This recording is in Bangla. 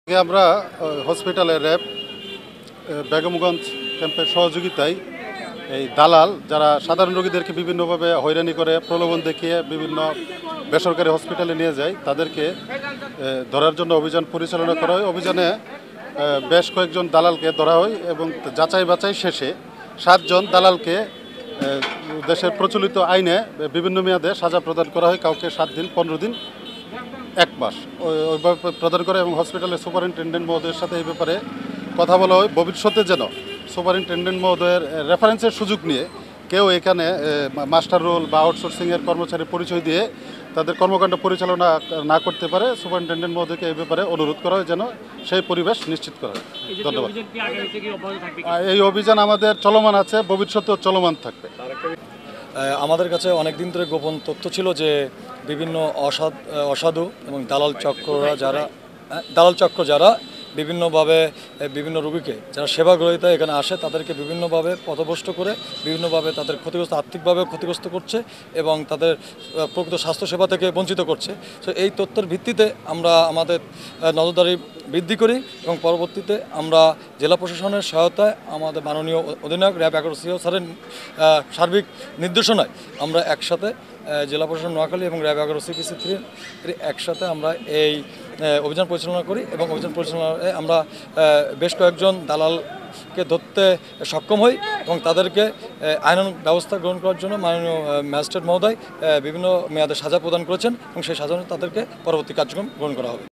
আমরা হসপিটালে র্যাব বেগমগঞ্জ ক্যাম্পের সহযোগিতায় এই দালাল যারা সাধারণ রোগীদেরকে বিভিন্নভাবে হয়রানি করে প্রলোভন দেখিয়ে বিভিন্ন বেসরকারি হসপিটালে নিয়ে যায় তাদেরকে ধরার জন্য অভিযান পরিচালনা করা হয়। অভিযানে বেশ কয়েকজন দালালকে ধরা হয় এবং যাচাই বাছাই শেষে 7 জন দালালকে দেশের প্রচলিত আইনে বিভিন্ন মেয়াদে সাজা প্রদান করা হয়। কাউকে 7 দিন, 15 দিন, 1 মাস ওইভাবে প্রদান করে এবং হসপিটালের সুপারিনটেন্ডেন্ট মহোদয়ের সাথে এই ব্যাপারে কথা বলা হয়। ভবিষ্যতে যেন সুপারিনটেন্ডেন্ট মহোদয়ের রেফারেন্সের সুযোগ নিয়ে কেউ এখানে মাস্টার রোল বা আউটসোর্সিংয়ের কর্মচারীর পরিচয় দিয়ে তাদের কর্মকাণ্ড পরিচালনা না করতে পারে। সুপারিনটেন্ডেন্ট মহোদয়কে এই ব্যাপারে অনুরোধ করা হয় যেন সেই পরিবেশ নিশ্চিত করা হয়। ধন্যবাদ। এই অভিযান আমাদের চলমান আছে, ভবিষ্যতেও চলমান থাকবে। আমাদের কাছে অনেক দিন ধরে গোপন তথ্য ছিল যে বিভিন্ন অসাধু এবং দালাল চক্র যারা বিভিন্নভাবে বিভিন্ন রোগীকে যারা সেবা গ্রহীতা এখানে আসে তাদেরকে বিভিন্নভাবে পথভ্রষ্ট করে বিভিন্নভাবে তাদের ক্ষতিগ্রস্ত আর্থিকভাবে ক্ষতিগ্রস্ত করছে এবং তাদের প্রকৃত স্বাস্থ্যসেবা থেকে বঞ্চিত করছে। তো এই তথ্যের ভিত্তিতে আমরা আমাদের নজরদারি বৃদ্ধি করি এবং পরবর্তীতে আমরা জেলা প্রশাসনের সহায়তায় আমাদের মাননীয় অধিনায়ক র্যাব 11 সিও স্যারের সার্বিক নির্দেশনায় আমরা একসাথে জেলা প্রশাসন নোয়াখালী এবং র্যাব 11 CPC 3 একসাথে আমরা এই অভিযান পরিচালনা করি এবং অভিযান পরিচালনায় আমরা বেশ কয়েকজন দালালকে ধরতে সক্ষম হই এবং তাদেরকে আইনানুগ ব্যবস্থা গ্রহণ করার জন্য মাননীয় ম্যাজিস্ট্রেট মহোদয় বিভিন্ন মেয়াদে সাজা প্রদান করেছেন এবং সেই সাজা তাদেরকে পরবর্তী কার্যক্রম গ্রহণ করা হবে।